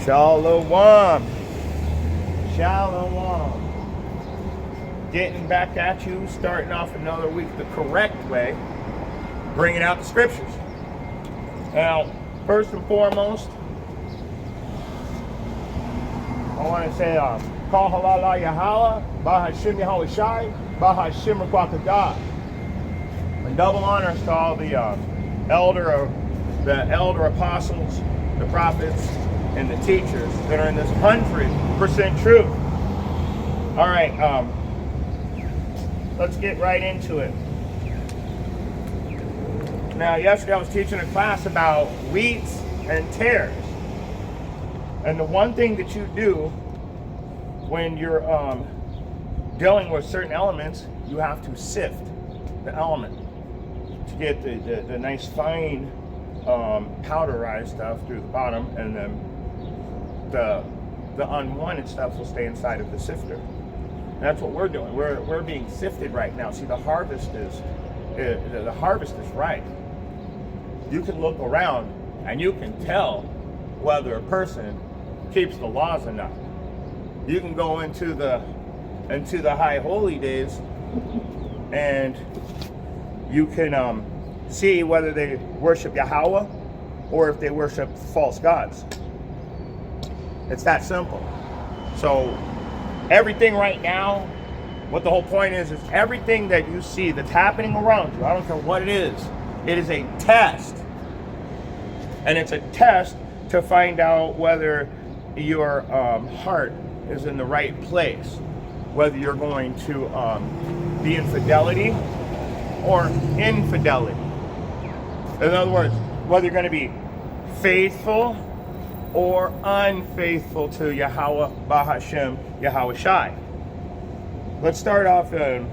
Shalom. Shalom. Getting back at you, starting off another week the correct way, bringing out the scriptures. Now, first and foremost, I want to say, Kal Halala Yahala, Bahashim Yahweh Shai, Bahashim Rakwakadah. And double honors to all the elder apostles, the prophets, and the teachers that are in this 100% truth. All right, let's get right into it. Now, yesterday I was teaching a class about wheats and tares. And the one thing that you do when you're dealing with certain elements, you have to sift the element to get the nice fine powderized stuff through the bottom, and then the unwanted stuff will stay inside of the sifter. And that's what we're doing. We're being sifted right now. See, the harvest is ripe. You can look around and you can tell whether a person keeps the laws or not. You can go into the high holy days and you can see whether they worship Yahweh or if they worship false gods. It's that simple. So everything right now, what the whole point is everything that you see that's happening around you, I don't care what it is a test. And it's a test to find out whether your heart is in the right place, whether you're going to be in fidelity or infidelity. In other words, whether you're going to be faithful or unfaithful to Yahweh, Bahashem, Yahweh Shai. Let's start off in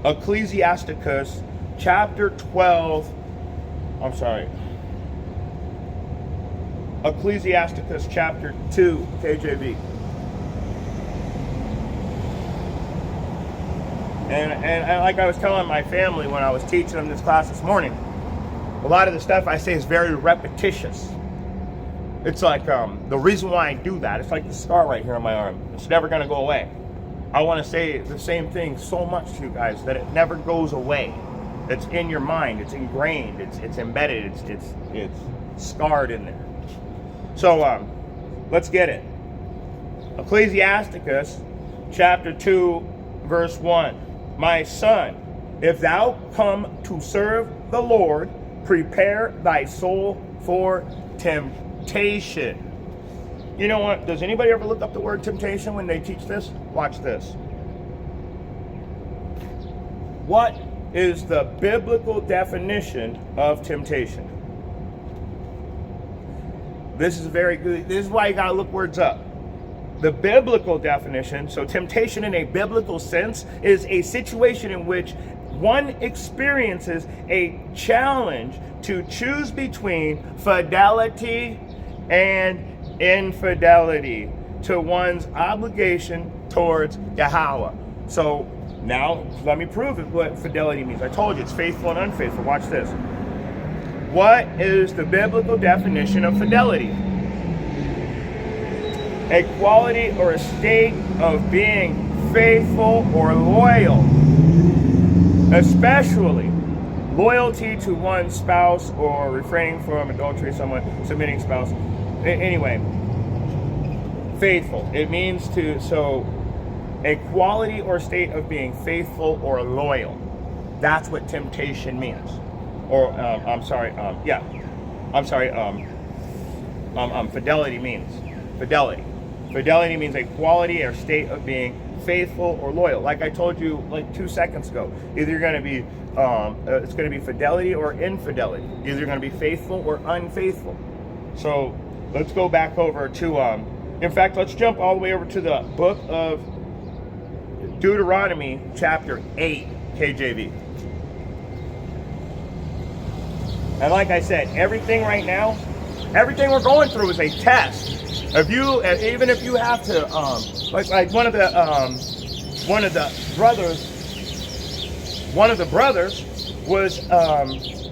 Ecclesiasticus chapter 12. Ecclesiasticus chapter 2, KJV. And like I was telling my family when I was teaching them this class this morning, a lot of the stuff I say is very repetitious. It's like the reason why I do that, it's like the scar right here on my arm. It's never going to go away. I want to say the same thing so much to you guys that it never goes away. It's in your mind. It's ingrained. It's embedded. It's scarred in there. So let's get it. Ecclesiasticus chapter 2, verse 1. My son, if thou come to serve the Lord, prepare thy soul for temptation. You know what? Does anybody ever look up the word temptation when they teach this? Watch this. What is the biblical definition of temptation? This is very good. This is why you gotta look words up. The biblical definition, so temptation in a biblical sense, is a situation in which one experiences a challenge to choose between fidelity and infidelity to one's obligation towards Yahweh. So now let me prove it what fidelity means. I told you it's faithful and unfaithful. Watch this. What is the biblical definition of fidelity? A quality or a state of being faithful or loyal, especially loyalty to one's spouse or refraining from adultery, someone submitting spouse. Anyway, faithful. It means a quality or state of being faithful or loyal. That's what temptation means. Or, fidelity means. Fidelity. Fidelity means a quality or state of being faithful or loyal. Like I told you like 2 seconds ago, either you're going to be, it's going to be fidelity or infidelity. Either you're going to be faithful or unfaithful. So let's go back over to, in fact, let's jump all the way over to the book of Deuteronomy chapter 8, KJV. And like I said, everything right now, everything we're going through is a test. Even if you have to, like one of the brothers was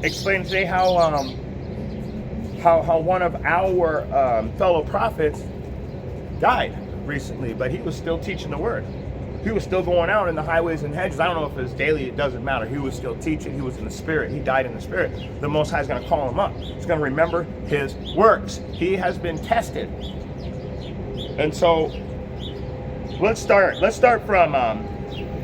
explaining today how how one of our fellow prophets died recently, but he was still teaching the word. He was still going out in the highways and hedges. I don't know if it was daily, it doesn't matter. He was still teaching. He was in the spirit. He died in the spirit. The Most High is going to call him up. He's going to remember his works. He has been tested. And so let's start. Let's start from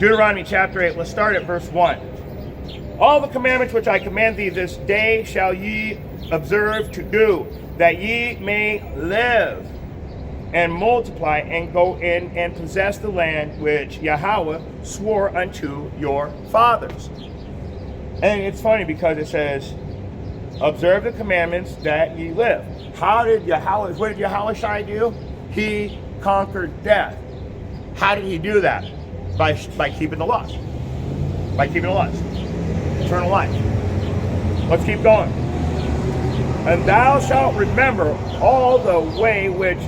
Deuteronomy chapter 8. Let's start at verse 1. All the commandments which I command thee this day shall ye observe to do, that ye may live and multiply and go in and possess the land which Yahweh swore unto your fathers. And it's funny because it says, observe the commandments that ye live. What did Yahweh Shai do? He conquered death. How did he do that? By keeping the laws. By keeping the laws. Eternal life. Let's keep going. And thou shalt remember all the way which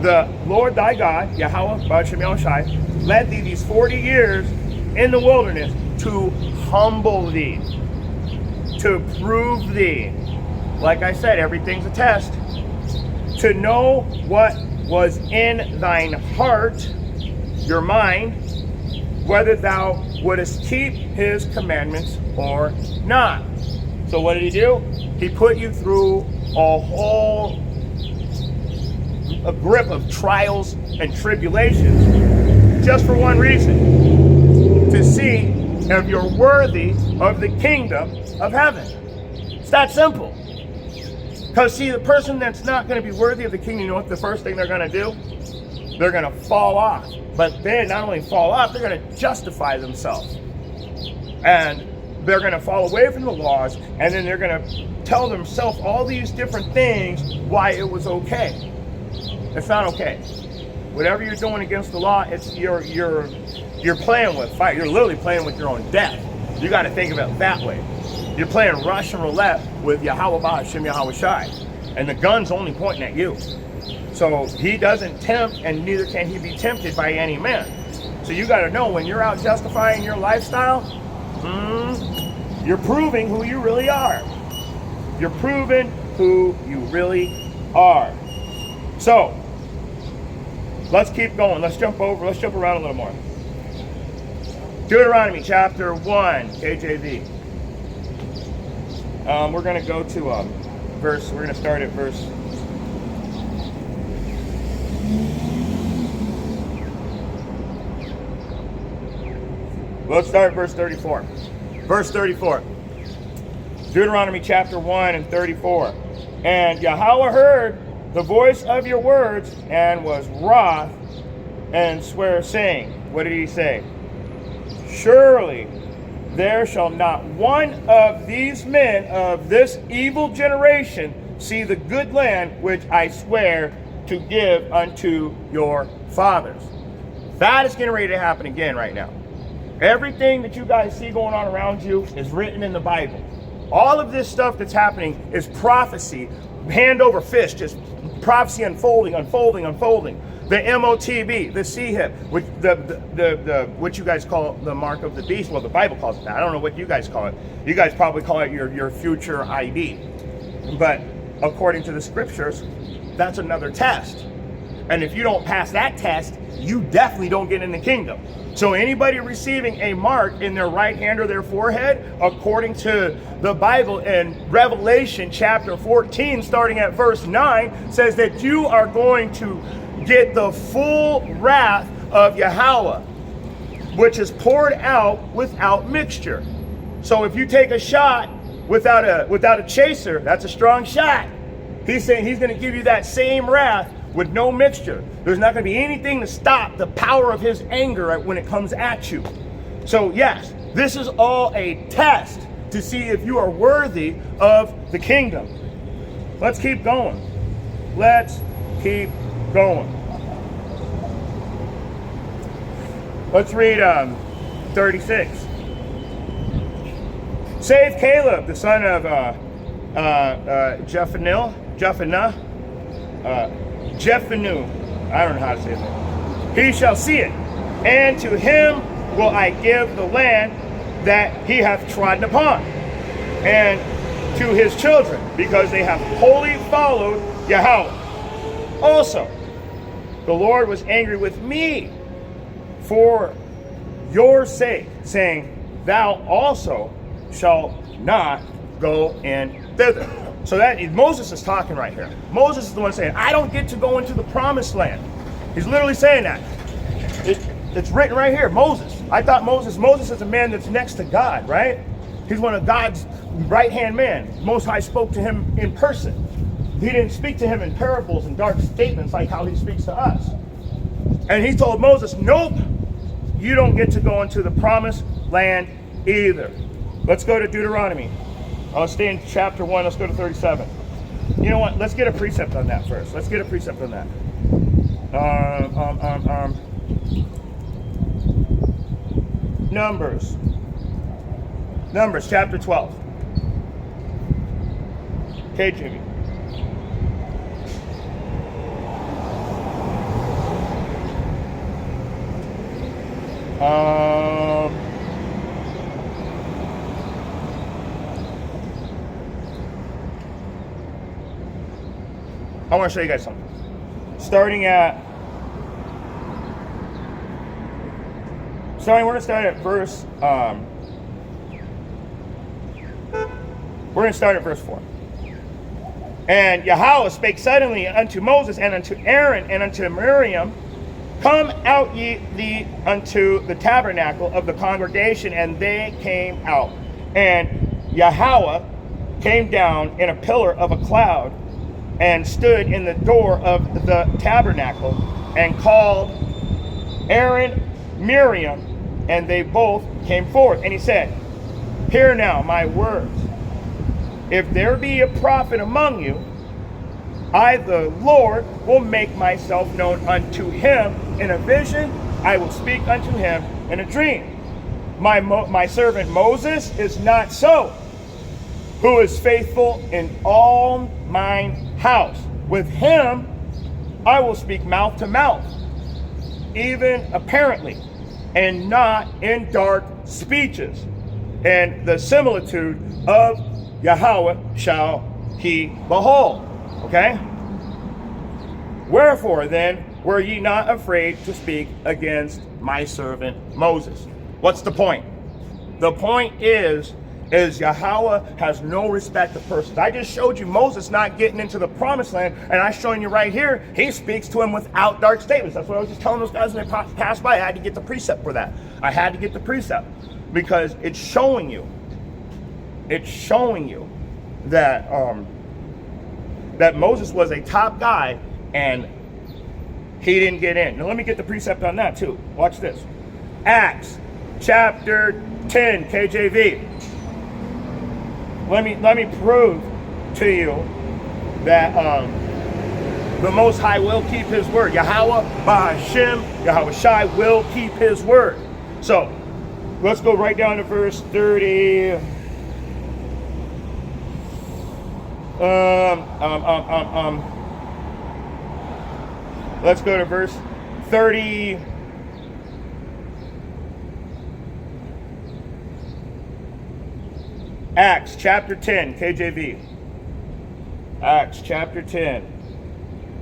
the Lord thy God, Yahweh, Ba'ashem Yahushai, led thee these 40 years in the wilderness to humble thee, to prove thee. Like I said, everything's a test. To know what was in thine heart, your mind, whether thou wouldest keep his commandments or not. So what did he do? He put you through a grip of trials and tribulations just for one reason: to see if you're worthy of the kingdom of heaven. It's that simple. Because see, the person that's not going to be worthy of the kingdom, you know what the first thing they're going to do? They're going to fall off. But they not only fall off, they're going to justify themselves. And they're going to fall away from the laws, and then they're going to tell themselves all these different things why it was okay. It's not okay. Whatever you're doing against the law, it's you're playing with fire. You're literally playing with your own death. You got to think of it that way. You're playing Russian roulette with Yahweh Ba'ashem Yahweh Shai, and the gun's only pointing at you. So he doesn't tempt, and neither can he be tempted by any man. So you got to know, when you're out justifying your lifestyle, you're proving who you really are. You're proving who you really are. So let's keep going. Let's jump around a little more. Deuteronomy chapter 1, KJV. We're going to go to we're going to start at verse. Let's start at verse 34. Verse 34. Deuteronomy chapter 1 and 34. And Yahweh heard the voice of your words and was wroth and sware, saying, what did he say? Surely there shall not one of these men of this evil generation see the good land which I swear to give unto your fathers. That is getting ready to happen again right now. Everything that you guys see going on around you is written in the Bible. All of this stuff that's happening is prophecy, hand over fist, just prophecy unfolding. The MOTB, the CHIP, which what you guys call the mark of the beast. Well, the Bible calls it that. I don't know what you guys call it. You guys probably call it your future ID. But according to the scriptures, that's another test. And if you don't pass that test, you definitely don't get in the kingdom. So anybody receiving a mark in their right hand or their forehead, according to the Bible in Revelation chapter 14, starting at verse 9, says that you are going to get the full wrath of Yahweh, which is poured out without mixture. So if you take a shot without a chaser, that's a strong shot. He's saying he's going to give you that same wrath with no mixture. There's not going to be anything to stop the power of his anger when it comes at you. So yes, this is all a test to see if you are worthy of the kingdom. Let's keep going. Let's keep going. Let's read 36. Save Caleb, the son of Jephunneh, I don't know how to say that. He shall see it, and to him will I give the land that he hath trodden upon. And to his children, because they have wholly followed Yahweh. Also, the Lord was angry with me for your sake, saying, thou also shalt not go in thither. So that Moses is talking right here. Moses is the one saying, I don't get to go into the promised land. He's literally saying that. It's written right here, Moses. I thought Moses is a man that's next to God, right? He's one of God's right-hand men. Most High spoke to him in person. He didn't speak to him in parables and dark statements like how he speaks to us. And he told Moses, nope, you don't get to go into the promised land either. Let's go to Deuteronomy. I'll stay in chapter 1. Let's go to 37. You know what? Let's get a precept on that first. Let's get a precept on that. Numbers chapter 12. KJV. I want to show you guys something. We're going to start at verse, we're going to start at verse 4. And Yahweh spake suddenly unto Moses and unto Aaron and unto Miriam, come out ye thee unto the tabernacle of the congregation, and they came out. And Yahweh came down in a pillar of a cloud and stood in the door of the tabernacle and called Aaron, Miriam, and they both came forth. And he said, hear now my words. If there be a prophet among you, I, the Lord, will make myself known unto him in a vision. I will speak unto him in a dream. My servant Moses is not so, who is faithful in all mine house. With him I will speak mouth to mouth, even apparently, and not in dark speeches. And the similitude of Yahweh shall he behold. Okay? Wherefore then were ye not afraid to speak against my servant Moses? What's the point? The point is Yahweh has no respect of persons. I just showed you Moses not getting into the promised land, and I'm showing you right here, he speaks to him without dark statements. That's what I was just telling those guys when they passed by. I had to get the precept for that. I had to get the precept because it's showing you that that Moses was a top guy and he didn't get in. Now let me get the precept on that too. Watch this. Acts chapter 10 KJV. Let me prove to you that the Most High will keep his word. Yahweh Ba'ashem, Yahweh Shai will keep his word. So let's go right down to verse 30. Let's go to verse 30. Acts chapter 10, KJV. Acts chapter 10.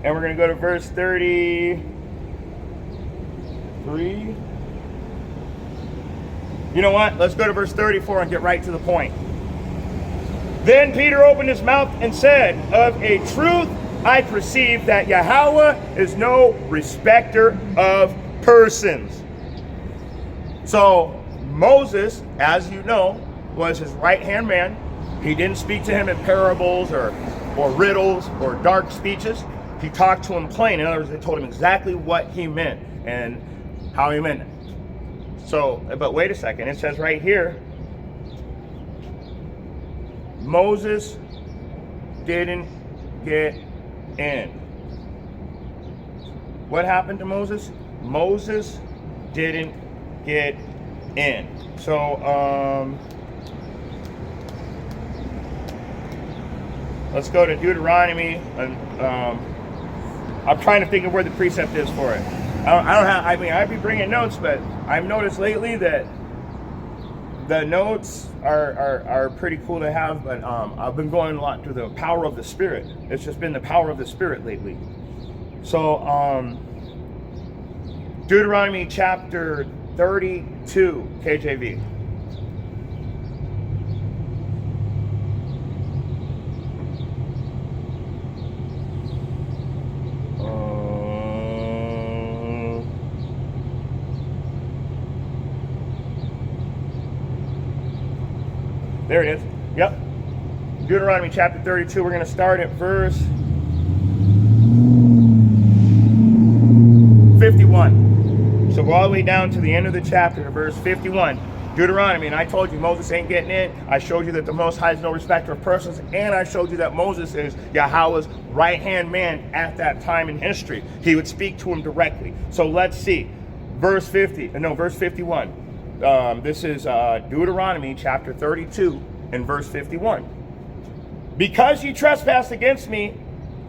And we're going to go to verse 33. You know what? Let's go to verse 34 and get right to the point. Then Peter opened his mouth and said, of a truth I perceive that Yahweh is no respecter of persons. So Moses, as you know, was his right-hand man. He didn't speak to him in parables or riddles or dark speeches. He talked to him plain. In other words, they told him exactly what he meant and how he meant it. So, but wait a second. It says right here, Moses didn't get in. What happened to Moses? Moses didn't get in. So, let's go to Deuteronomy. I'm trying to think of where the precept is for it. I'd be bringing notes, but I've noticed lately that the notes are pretty cool to have, but I've been going a lot through the power of the Spirit. It's just been the power of the Spirit lately. So Deuteronomy chapter 32, KJV. There it is. Yep. Deuteronomy chapter 32. We're going to start at verse 51. So go all the way down to the end of the chapter, verse 51. Deuteronomy, and I told you Moses ain't getting in. I showed you that the Most High is no respecter of persons, and I showed you that Moses is Yahweh's right-hand man at that time in history. He would speak to him directly. So let's see. Verse 51. This is Deuteronomy chapter 32 and verse 51. Because ye trespassed against me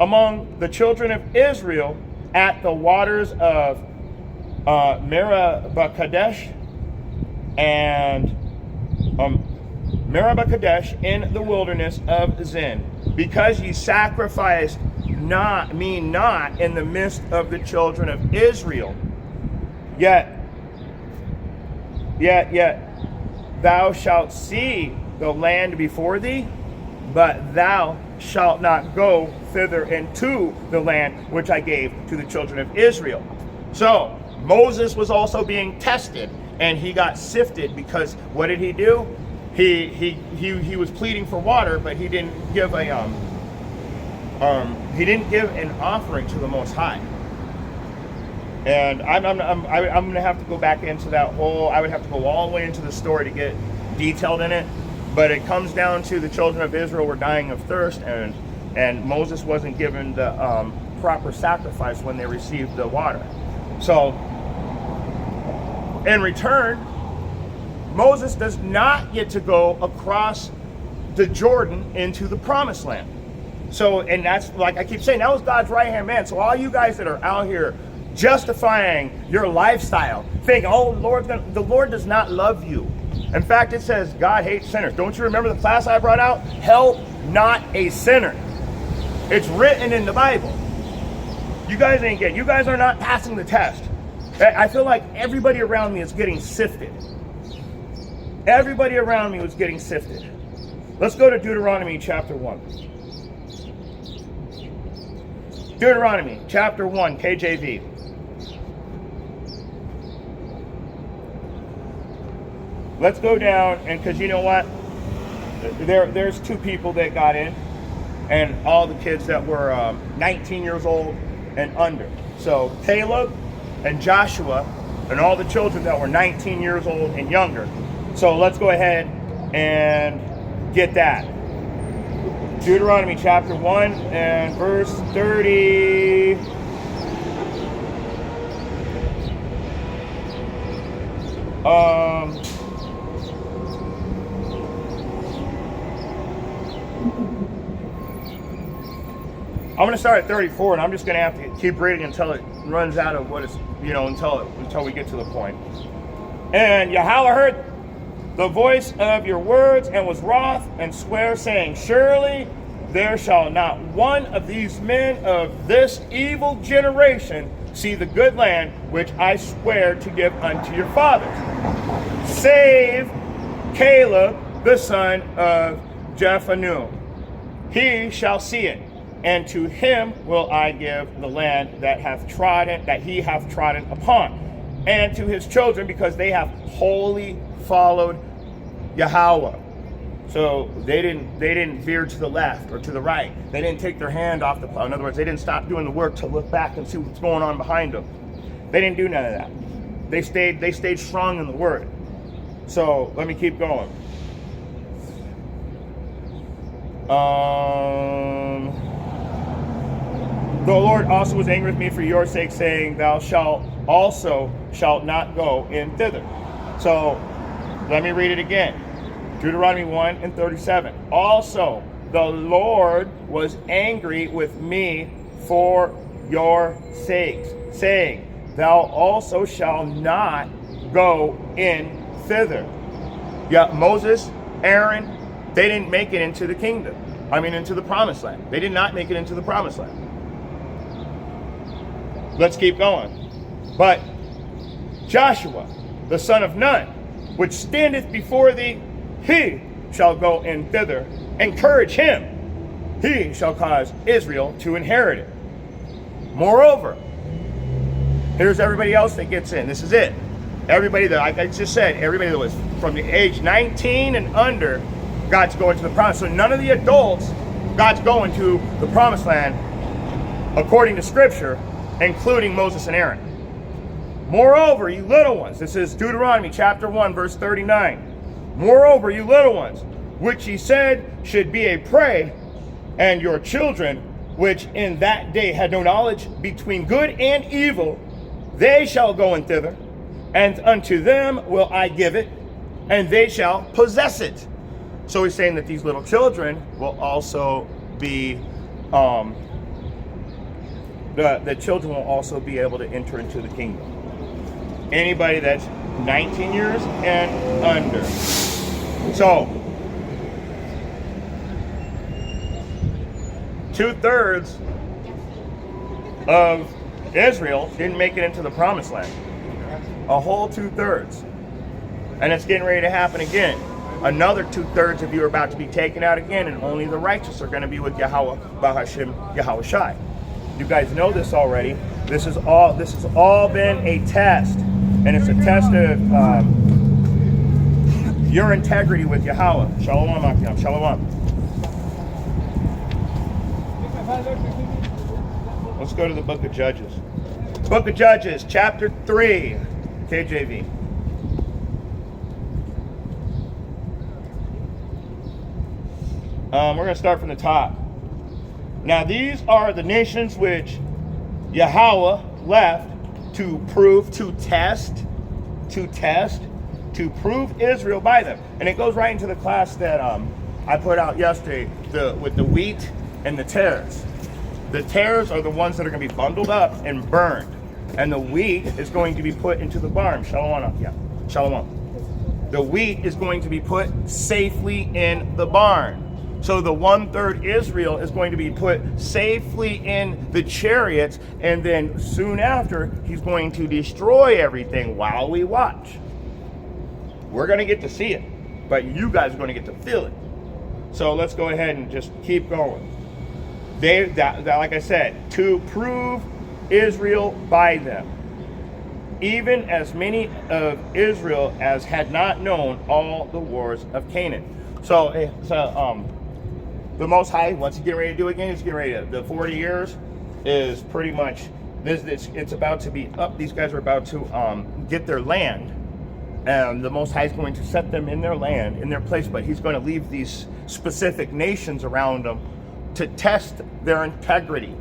among the children of Israel at the waters of Meribah Kadesh and Meribah Kadesh in the wilderness of Zin, because ye sacrificed me not in the midst of the children of Israel, yet thou shalt see the land before thee, but thou shalt not go thither into the land which I gave to the children of Israel. So Moses was also being tested, and he got sifted because what did he do? He was pleading for water, but he didn't give an offering to the Most High. And I'm going to have to go back into that whole, I would have to go all the way into the story to get detailed in it. But it comes down to the children of Israel were dying of thirst, and Moses wasn't given the proper sacrifice when they received the water. So, in return, Moses does not get to go across the Jordan into the promised land. So, and that's, like I keep saying, that was God's right-hand man. So all you guys that are out here justifying your lifestyle, thinking, oh, the Lord does not love you. In fact, it says God hates sinners. Don't you remember the class I brought out? Help not a sinner. It's written in the Bible. You guys are not passing the test. I feel like everybody around me is getting sifted. Everybody around me was getting sifted. Let's go to Deuteronomy chapter 1. Deuteronomy chapter 1, KJV. Let's go down, and because you know what? There's two people that got in, and all the kids that were 19 years old and under. So Caleb and Joshua and all the children that were 19 years old and younger. So let's go ahead and get that. Deuteronomy chapter 1 and verse 30. I'm going to start at 34, and I'm just going to have to keep reading until it runs out of what it's, until we get to the point. And Yahweh heard the voice of your words and was wroth and sware, saying, surely there shall not one of these men of this evil generation see the good land which I swear to give unto your fathers, save Caleb the son of Jephunneh. He shall see it, and to him will I give the land that he hath trodden upon, and to his children, because they have wholly followed Yahweh. So they didn't veer to the left or to the right. They didn't take their hand off the plow. In other words, they didn't stop doing the work to look back and see what's going on behind them. They didn't do none of that. They stayed strong in the word. So let me keep going. The Lord also was angry with me for your sake, saying, thou shalt not go in thither. So let me read it again. Deuteronomy 1 and 37. Also, the Lord was angry with me for your sakes, saying, thou also shalt not go in thither. Yeah, Moses Aaron, they didn't make it into the kingdom. Into the promised land. They did not make it into the promised land. Let's keep going. But Joshua, the son of Nun, which standeth before thee, he shall go in thither. Encourage him. He shall cause Israel to inherit it. Moreover, here's everybody else that gets in. This is it. Everybody that, like I just said, everybody that was from the age 19 and under, God's going to the promise. So none of the adults, God's going to the promised land according to Scripture, including Moses and Aaron. Moreover, you little ones, this is Deuteronomy chapter 1, verse 39. Moreover, you little ones, which he said should be a prey, and your children, which in that day had no knowledge between good and evil, they shall go in thither, and unto them will I give it, and they shall possess it. So he's saying that these little children will also be, the children will also be able to enter into the kingdom. Anybody that's 19 years and under. So, 2/3 of Israel didn't make it into the promised land. A whole 2/3. And it's getting ready to happen again. Another 2/3 of you are about to be taken out again, and only the righteous are going to be with Yahweh, Bahashim, Yahweh Shai. You guys know this already. This has all been a test. And it's a test of your integrity with Yahweh. Shalom, Akim. Shalom. Let's go to the book of Judges. Book of Judges, chapter 3, KJV. We're going to start from the top. Now these are the nations which Yahweh left to prove, to test, to prove Israel by them. And it goes right into the class that I put out yesterday, with the wheat and the tares. The tares are the ones that are going to be bundled up and burned. And the wheat is going to be put into the barn. Shalom. Yeah. Shalom. The wheat is going to be put safely in the barn. So the 1/3 Israel is going to be put safely in the chariots, and then soon after, he's going to destroy everything while we watch. We're going to get to see it, but you guys are going to get to feel it. So let's go ahead and just keep going. Like I said, to prove Israel by them, even as many of Israel as had not known all the wars of Canaan. So the Most High, once you get ready to do it again, it's getting ready to, the 40 years is pretty much, it's about to be up. These guys are about to get their land. And the Most High is going to set them in their land, in their place, but he's going to leave these specific nations around them to test their integrity,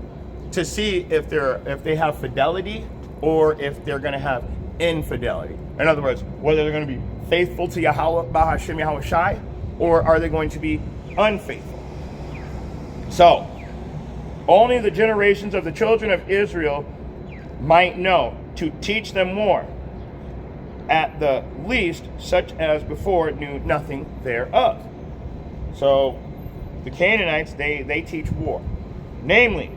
to see if they have fidelity or if they're going to have infidelity. In other words, whether they're going to be faithful to Yahweh, Bahashim, Yahweh Shai, or are they going to be unfaithful? So, only the generations of the children of Israel might know, to teach them more, at the least such as before knew nothing thereof. So, the Canaanites, they teach war. Namely,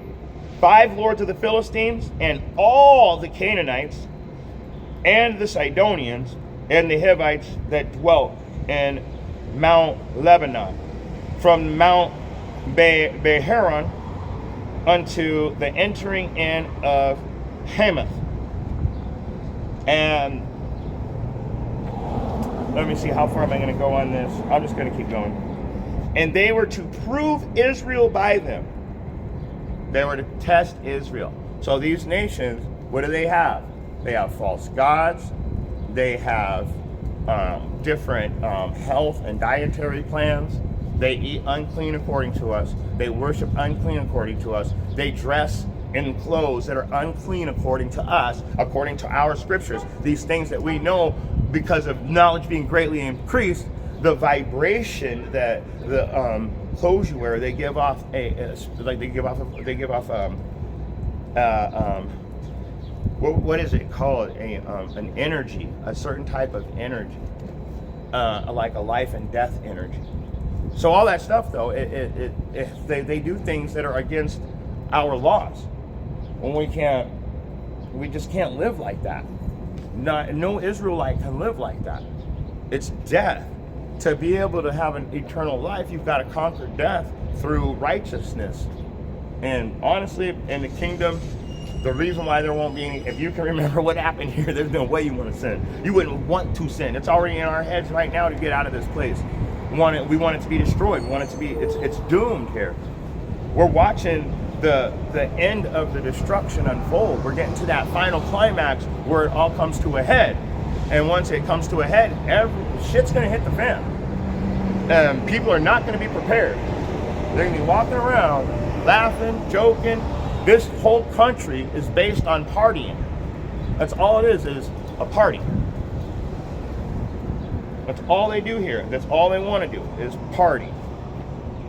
5 lords of the Philistines, and all the Canaanites, and the Sidonians, and the Hivites that dwelt in Mount Lebanon, from Mount Beharon unto the entering in of Hamath. And let me see, how far am I going to go on this? I'm just going to keep going. And they were to prove Israel by them. They were to test Israel. So these nations, what do they have? They have false gods. They have different health and dietary plans. They eat unclean according to us. They worship unclean according to us. They dress in clothes that are unclean according to us, according to our scriptures. These things that we know, because of knowledge being greatly increased, the vibration that the clothes you wear, they give off what is it called? An energy, a certain type of energy. like a life and death energy. So all that stuff, though, they do things that are against our laws. When we just can't live like that. No Israelite can live like that. It's death. To be able to have an eternal life, you've got to conquer death through righteousness. And honestly, in the kingdom, the reason why there won't be any, if you can remember what happened here, there's no way you want to sin. You wouldn't want to sin. It's already in our heads right now to get out of this place. We want it to be destroyed. We want it to be, it's doomed here. We're watching the end of the destruction unfold. We're getting to that final climax where it all comes to a head. And once it comes to a head, shit's going to hit the fan. People are not going to be prepared. They're going to be walking around, laughing, joking. This whole country is based on partying. That's all it is a party. That's all they do here. That's all they want to do is party.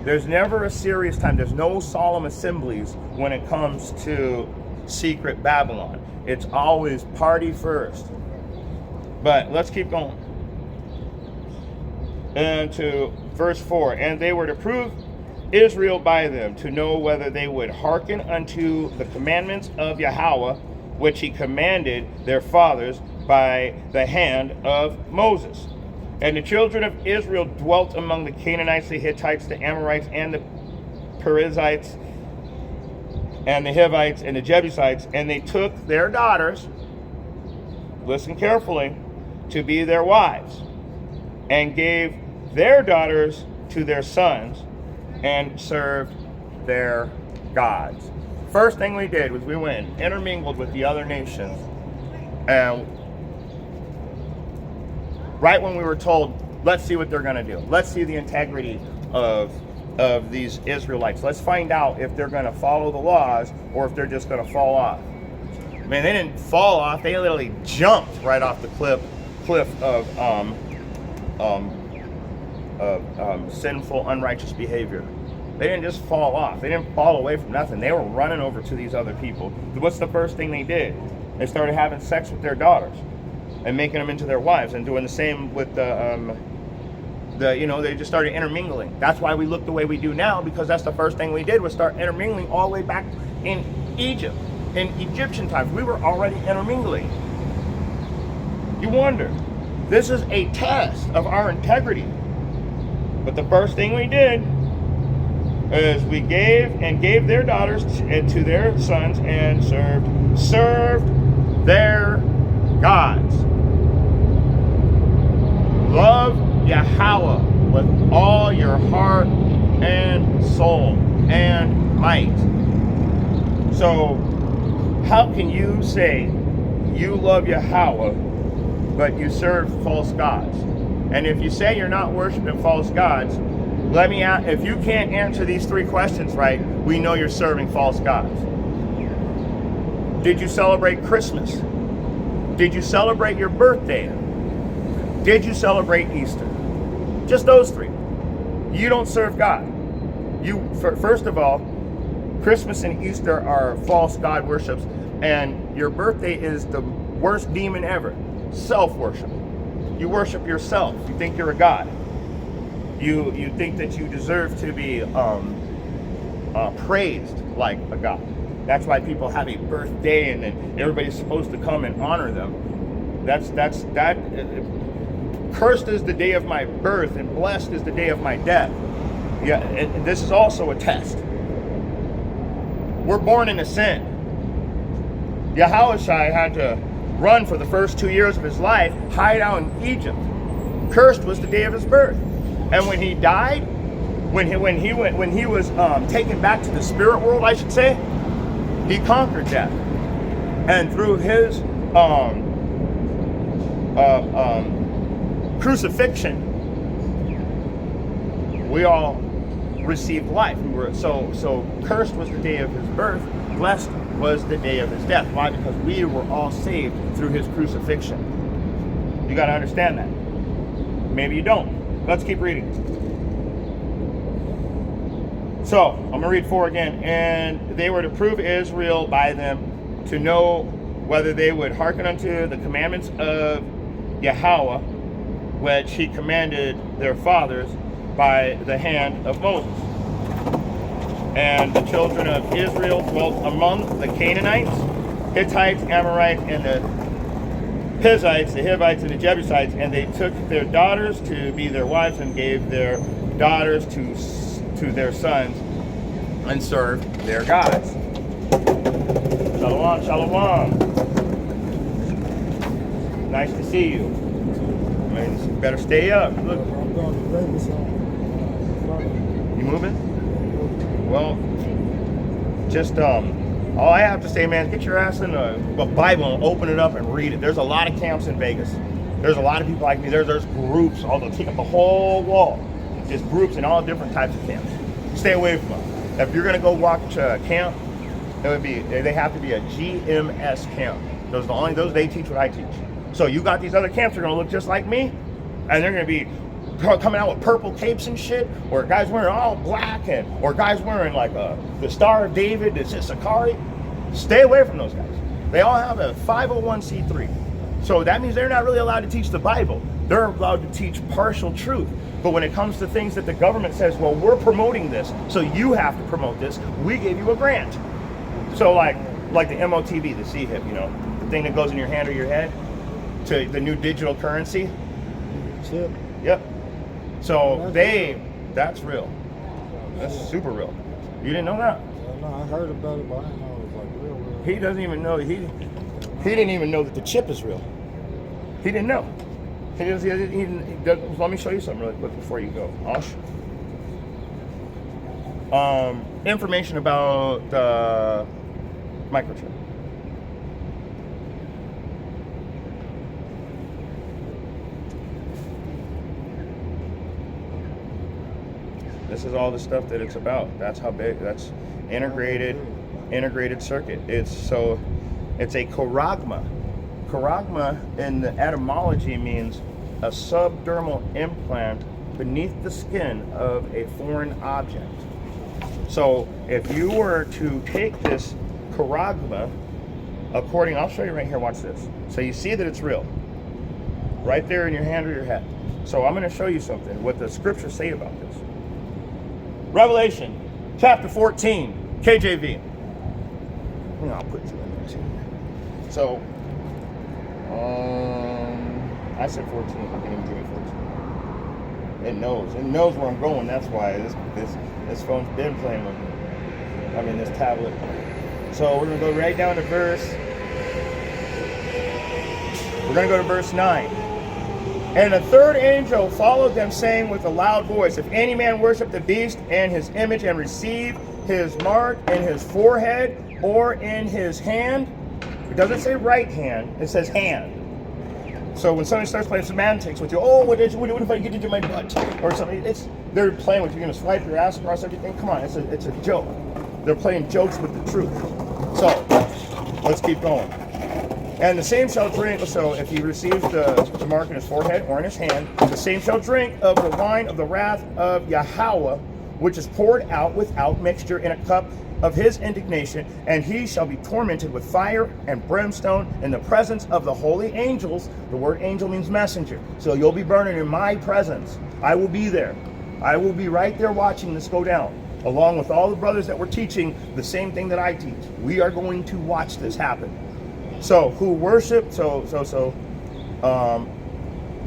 There's never a serious time. There's no solemn assemblies when it comes to secret Babylon. It's always party first. But let's keep going. And to verse 4. And they were to prove Israel by them, to know whether they would hearken unto the commandments of Yahweh, which he commanded their fathers by the hand of Moses. And the children of Israel dwelt among the Canaanites, the Hittites, the Amorites, and the Perizzites, and the Hivites, and the Jebusites, and they took their daughters, listen carefully, to be their wives, and gave their daughters to their sons, and served their gods. First thing we did was we went and intermingled with the other nations, and right when we were told, let's see what they're going to do. Let's see the integrity of these Israelites. Let's find out if they're going to follow the laws or if they're just going to fall off. Man, they didn't fall off. They literally jumped right off the cliff of sinful, unrighteous behavior. They didn't just fall off. They didn't fall away from nothing. They were running over to these other people. What's the first thing they did? They started having sex with their daughters and making them into their wives, and doing the same with they just started intermingling. That's why we look the way we do now, because that's the first thing we did was start intermingling all the way back in Egypt. In Egyptian times, we were already intermingling. You wonder, this is a test of our integrity. But the first thing we did is we gave their daughters to their sons and served their gods. Love Yahweh with all your heart and soul and might. So how can you say you love Yahweh but you serve false gods? And if you say you're not worshiping false gods, let me ask, if you can't answer these three questions right, we know you're serving false gods. Did you celebrate Christmas? Did you celebrate your birthday? Did you celebrate Easter? Just those three. You don't serve God. First of all, Christmas and Easter are false God worships, and your birthday is the worst demon ever. Self-worship. You worship yourself. You think you're a god. You think that you deserve to be praised like a god. That's why people have a birthday, and then everybody's supposed to come and honor them. That. Cursed is the day of my birth, and blessed is the day of my death. Yeah, and this is also a test. We're born into sin. Yahushua had to run for the first 2 years of his life, hide out in Egypt. Cursed was the day of his birth. And when he died, when he was taken back to the spirit world, I should say, he conquered death. And through his crucifixion, we all received life. We were so cursed was the day of his birth, blessed was the day of his death. Why? Because we were all saved through his crucifixion. You got to understand that. Maybe you don't. Let's keep reading. So I'm gonna read 4 again. And they were to prove Israel by them, to know whether they would hearken unto the commandments of Yahweh, which he commanded their fathers by the hand of Moses. And the children of Israel dwelt among the Canaanites, Hittites, Amorites, and the Perizzites, the Hivites, and the Jebusites, and they took their daughters to be their wives and gave their daughters to their sons and served their gods. Shalom, shalom. Nice to see you. I mean, you better stay up. Look. I'm going to Vegas on You moving? Well, just all I have to say, man, get your ass in a Bible and open it up and read it. There's a lot of camps in Vegas. There's a lot of people like me. There's groups. They'll take up the whole wall. Just groups in all different types of camps. Stay away from them. If you're gonna go watch a camp, they have to be a GMS camp. Those they teach what I teach. So you got these other camps that are gonna look just like me, and they're gonna be coming out with purple capes and shit, or guys wearing all black, or guys wearing like the Star of David, it's just Sakari. Stay away from those guys. They all have a 501c3. So that means they're not really allowed to teach the Bible. They're allowed to teach partial truth. But when it comes to things that the government says, well, we're promoting this, so you have to promote this, we gave you a grant. So like the MOTB, the CHIP, you know, the thing that goes in your hand or your head, to the new digital currency. Chip. Yep. So that's real. That's super real. You didn't know that? No, I heard about it, but I didn't know it was like real. He doesn't even know. He didn't even know that the chip is real. He didn't know. He doesn't, let me show you something really quick before you go. Information about the microchip. This is all the stuff that it's about. That's how big. That's integrated circuit. It's a charagma. Charagma in the etymology means a subdermal implant beneath the skin of a foreign object. So if you were to take this charagma, I'll show you right here, watch this. So you see that it's real, right there in your hand or your head. So I'm going to show you something, what the scriptures say about this. Revelation chapter 14, KJV. I'll put you in there too. So, I said 14, it didn't even give me 14. It knows where I'm going, that's why this phone's been playing with me. I mean, this tablet. So we're gonna go right down to verse 9. And the third angel followed them, saying with a loud voice, if any man worship the beast and his image and receive his mark in his forehead or in his hand, it doesn't say right hand, it says hand. So when somebody starts playing semantics with you, what if I get into my butt or something, they're playing with you, you're gonna swipe your ass across everything. Come on, it's a joke. They're playing jokes with the truth. So let's keep going. And the same shall drink, so if he receives the mark in his forehead or in his hand, the same shall drink of the wine of the wrath of Yahweh, which is poured out without mixture in a cup of his indignation, and he shall be tormented with fire and brimstone in the presence of the holy angels. The word angel means messenger. So you'll be burning in my presence. I will be there. I will be right there watching this go down, along with all the brothers that were teaching the same thing that I teach. We are going to watch this happen. So who worship,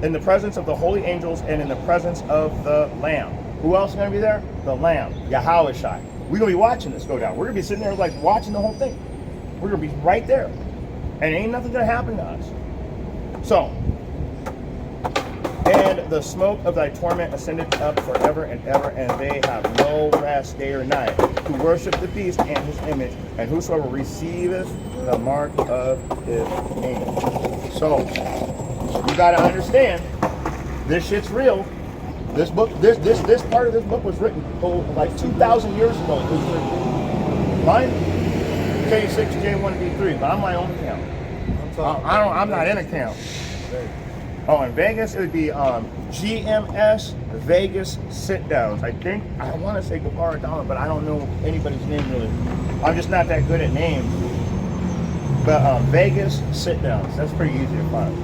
in the presence of the holy angels and in the presence of the Lamb. Who else is going to be there? The Lamb, Yahushua. We're going to be watching this go down. We're going to be sitting there like watching the whole thing. We're going to be right there. And ain't nothing going to happen to us. So, and the smoke of thy torment ascended up forever and ever, and they have no rest day or night, who worship the beast and his image, and whosoever receiveth the mark of his name. So, you got to understand, this shit's real. This book, this part of this book was written like 2,000 years ago. It was written. Mine, K6J1B3, but I'm my own account. I'm not in account. Oh, in Vegas, it would be GMS Vegas sit-downs. I want to say Gabar Dollar, but I don't know anybody's name really. I'm just not that good at names. But Vegas sit-downs, that's pretty easy to find.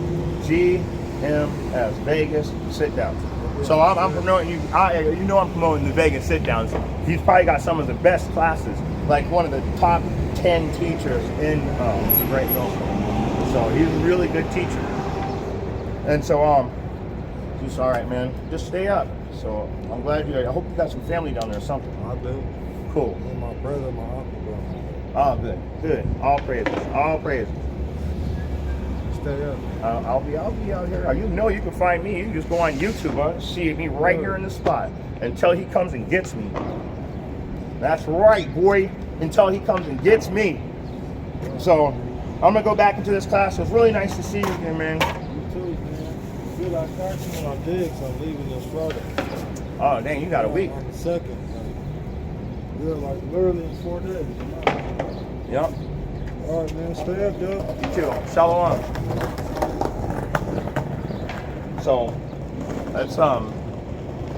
him as Vegas sit-downs. So I'm promoting you. You know I'm promoting the Vegas sit-downs. He's probably got some of the best classes, like one of the top 10 teachers in the Great Millstone. So he's a really good teacher. And so just all right, man. Just stay up. So I'm glad you. I hope you got some family down there or something. I do. Cool. And my brother, my uncle, bro. Oh, good, good. All praises, all praises. Stay up. I'll be out here. You know you can find me. You can just go on YouTube, see me right here in the spot until he comes and gets me. That's right, boy. Until he comes and gets me. So I'm gonna go back into this class. It was really nice to see you again, man. You too, man. I feel like actually when I'm dead, so I'm leaving this Friday. Oh, dang, you got a week. On the 2nd. Yeah, like literally in 4 days. Yep. All right, man. Stay up, dude. You too. Shalom. So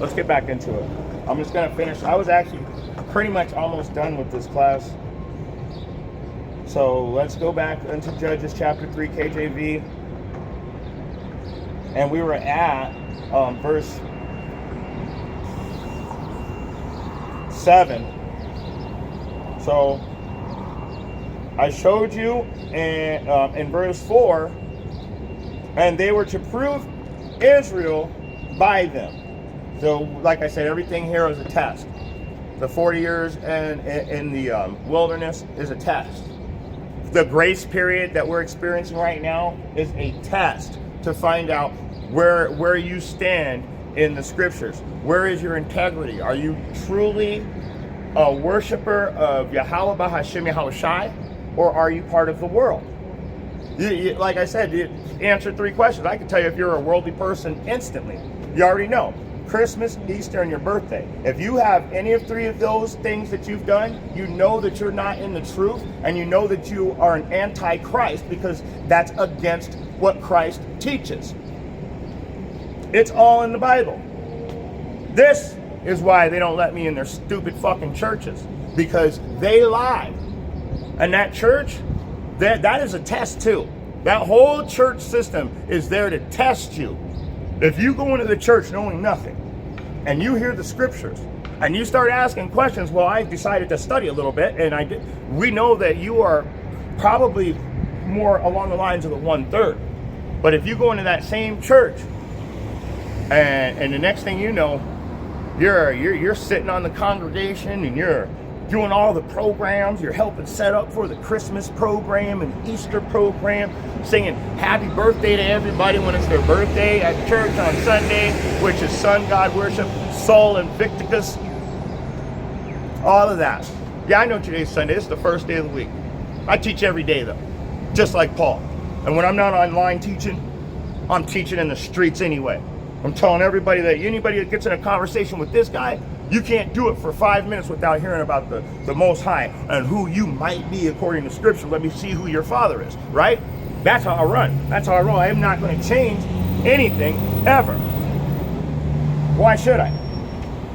let's get back into it. I'm just gonna finish. I was actually pretty much almost done with this class. So let's go back into Judges chapter 3 KJV. And we were at verse 7. So I showed you in verse 4, and they were to prove Israel by them. So like I said, everything here is a test. The 40 years in the wilderness is a test. The grace period that we're experiencing right now is a test to find out where you stand in the scriptures. Where is your integrity? Are you truly a worshiper of Yahweh Bahashem Yahushai, or are you part of the world? Like I said, you answered 3 questions. I can tell you if you're a worldly person instantly. You already know. Christmas, Easter, and your birthday. If you have any of 3 of those things that you've done, you know that you're not in the truth, and you know that you are an antichrist, because that's against what Christ teaches. It's all in the Bible. This is why they don't let me in their stupid fucking churches, because they lie. And that church, that is a test too. That whole church system is there to test you. If you go into the church knowing nothing, and you hear the scriptures, and you start asking questions, well, I decided to study a little bit, and I did. We know that you are probably more along the lines of the 1/3. But if you go into that same church, and the next thing you know, you're sitting on the congregation, and you're doing all the programs, you're helping set up for the Christmas program and Easter program, singing happy birthday to everybody when it's their birthday at church on Sunday, which is sun god worship, Sol Invictus, all of that. Yeah, I know today's Sunday. This is the first day of the week. I teach every day though, just like Paul. And when I'm not online teaching, I'm teaching in the streets anyway. I'm telling everybody that anybody that gets in a conversation with this guy, you can't do it for 5 minutes without hearing about the Most High and who you might be according to Scripture. Let me see who your father is, right? That's how I run. That's how I roll. I am not going to change anything ever. Why should I?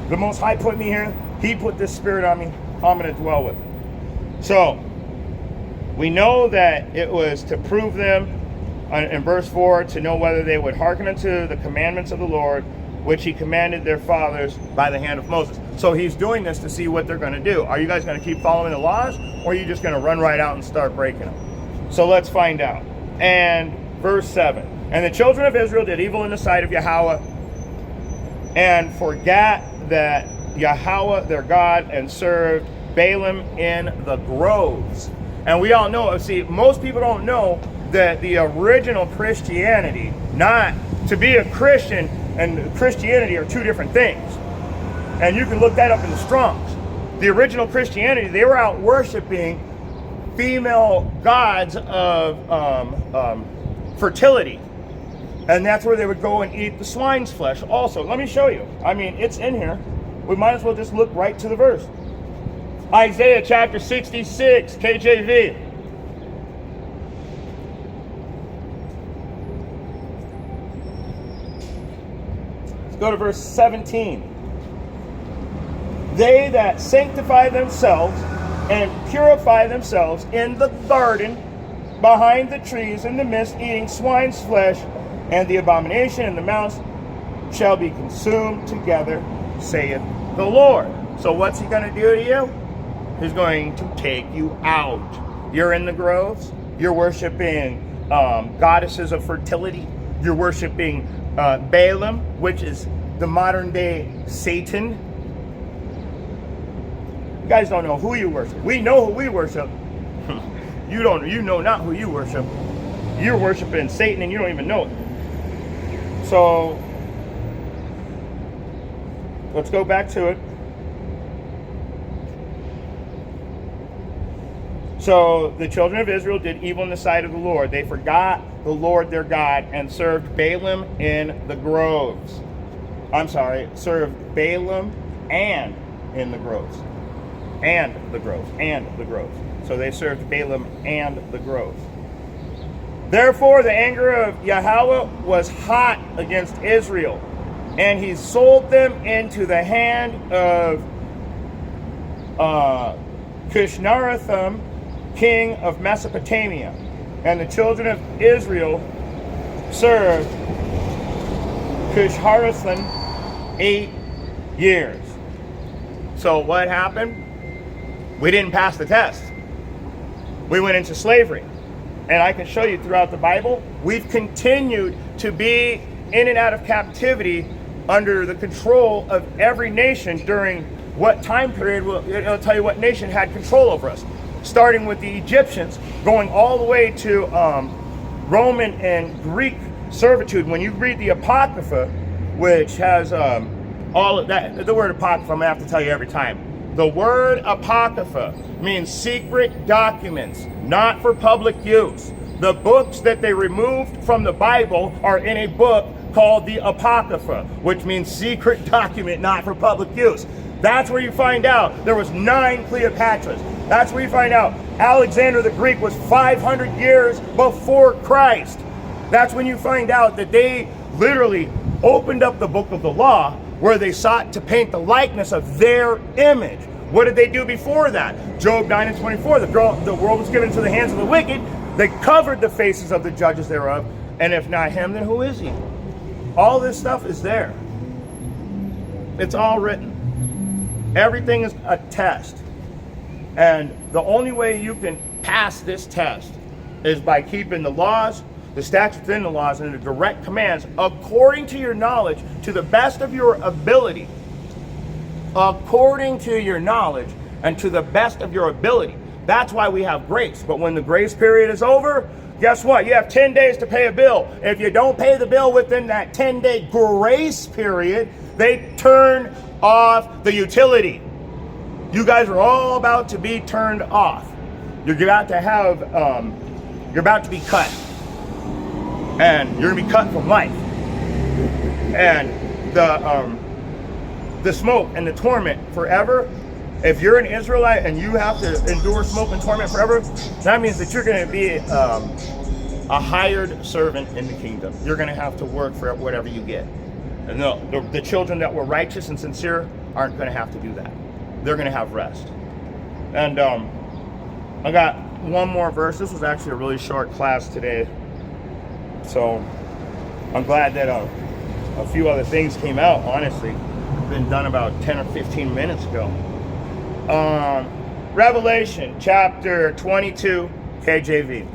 The Most High put me here. He put this spirit on me. I'm going to dwell with it. So, we know that it was to prove them, in verse 4, to know whether they would hearken unto the commandments of the Lord, which he commanded their fathers by the hand of Moses. So he's doing this to see what they're going to do. Are you guys going to keep following the laws, or are you just going to run right out and start breaking them? So let's find out. And verse 7. And the children of Israel did evil in the sight of Yahweh, and forgat that Yahweh their God, and served Balaam in the groves. And we all know, see, most people don't know that the original Christianity, not to be a Christian and Christianity are 2 different things. And you can look that up in the Strongs. The original Christianity, they were out worshiping female gods of fertility. And that's where they would go and eat the swine's flesh also. Let me show you. I mean, it's in here. We might as well just look right to the verse. Isaiah chapter 66, KJV. Go to verse 17. They that sanctify themselves and purify themselves in the garden behind the trees in the midst, eating swine's flesh and the abomination and the mouse shall be consumed together, saith the Lord. So what's he going to do to you? He's going to take you out. You're in the groves. You're worshiping goddesses of fertility. You're worshiping Balaam, which is the modern day Satan. You guys don't know who you worship. We know who we worship. You know not who you worship. You're worshiping Satan and you don't even know it. So let's go back to it. So the children of Israel did evil in the sight of the Lord. They forgot the Lord their God and served Balaam in the groves. Served Balaam and in the groves. And the groves. So they served Balaam and the groves. Therefore the anger of Yahweh was hot against Israel, and he sold them into the hand of Cushnarathaim, king of Mesopotamia. And the children of Israel served Cushnarathaim 8 years. So what happened? We didn't pass the test. We went into slavery. And I can show you throughout the Bible, we've continued to be in and out of captivity under the control of every nation during what time period. It'll tell you what nation had control over us. Starting with the Egyptians, going all the way to Roman and Greek servitude. When you read the Apocrypha, which has all of that, the word Apocrypha, I'm going to have to tell you every time. The word Apocrypha means secret documents, not for public use. The books that they removed from the Bible are in a book called the Apocrypha, which means secret document, not for public use. That's where you find out there was 9 Cleopatras. That's where you find out Alexander the Greek was 500 years before Christ. That's when you find out that they literally opened up the book of the law, where they sought to paint the likeness of their image. What did they do before that? Job 9 and 24, the world was given into the hands of the wicked. They covered the faces of the judges thereof. And if not him, then who is he? All this stuff is there. It's all written. Everything is a test. And the only way you can pass this test is by keeping the laws, the statutes and the laws, and the direct commands according to your knowledge, to the best of your ability. According to your knowledge and to the best of your ability. That's why we have grace. But when the grace period is over, guess what? You have 10 days to pay a bill. If you don't pay the bill within that 10-day grace period, they turn off the utility. You guys are all about to be turned off. You're about to have, you're about to be cut. And you're going to be cut from life. And the smoke and the torment forever, if you're an Israelite and you have to endure smoke and torment forever, that means that you're going to be a hired servant in the kingdom. You're going to have to work for whatever you get. And the children that were righteous and sincere aren't going to have to do that. They're going to have rest. And I got one more verse. This was actually a really short class today. So I'm glad that a few other things came out, honestly. Been done about 10 or 15 minutes ago. Revelation chapter 22, KJV.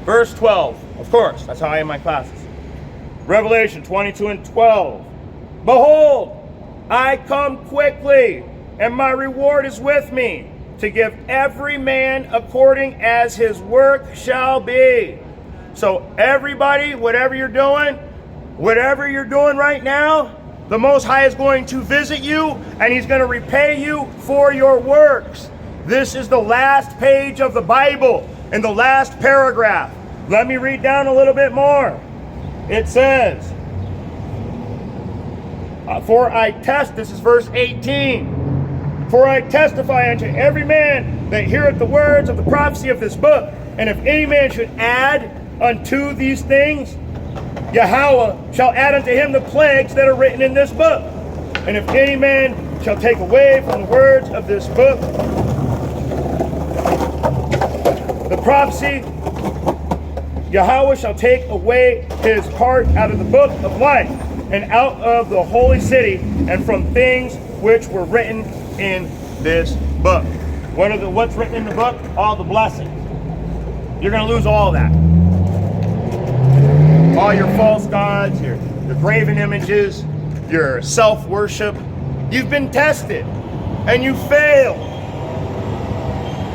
Verse 12, of course, that's how I am my classes. Revelation 22 and 12. Behold, I come quickly, and my reward is with me, to give every man according as his work shall be. So everybody, whatever you're doing right now, the Most High is going to visit you, and he's going to repay you for your works. This is the last page of the Bible, in the last paragraph. Let me read down a little bit more. It says, this is verse 18. For I testify unto every man that heareth the words of the prophecy of this book, and if any man should add unto these things, Yahweh shall add unto him the plagues that are written in this book. And if any man shall take away from the words of this book the prophecy, Yahweh shall take away his part out of the book of life, and out of the holy city, and from things which were written in this book. What's written in the book? All the blessings. You're going to lose all that. All your false gods, your graven images, your self-worship. You've been tested, and you failed.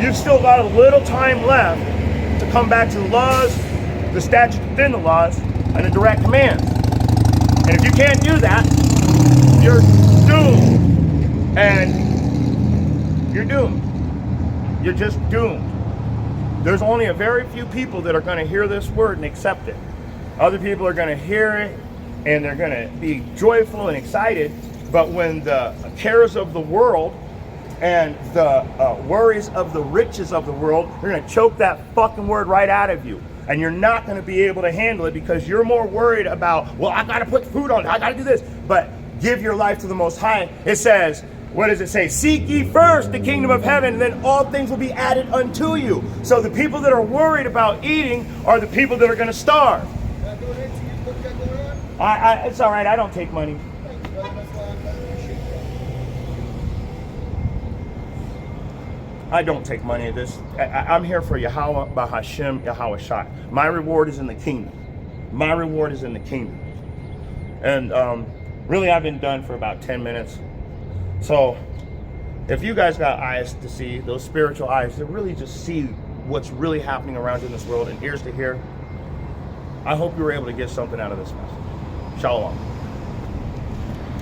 You've still got a little time left to come back to the laws, the statutes within the laws, and the direct commands. And if you can't do that, you're doomed. And you're doomed. You're just doomed. There's only a very few people that are going to hear this word and accept it. Other people are going to hear it and they're going to be joyful and excited. But when the cares of the world and the worries of the riches of the world, they're going to choke that fucking word right out of you. And you're not going to be able to handle it because you're more worried about, well, I got to put food on, I got to do this. But give your life to the Most High. It says, what does it say? Seek ye first the kingdom of heaven, and then all things will be added unto you. So the people that are worried about eating are the people that are going to starve. It's all right. I don't take money. I don't take money of this. I'm here for Yahweh, Bahashem, Yahweh Shai. My reward is in the kingdom. My reward is in the kingdom. And really, I've been done for about 10 minutes. So if you guys got eyes to see, those spiritual eyes to really just see what's really happening around you in this world and ears to hear, I hope you were able to get something out of this message. Shalom.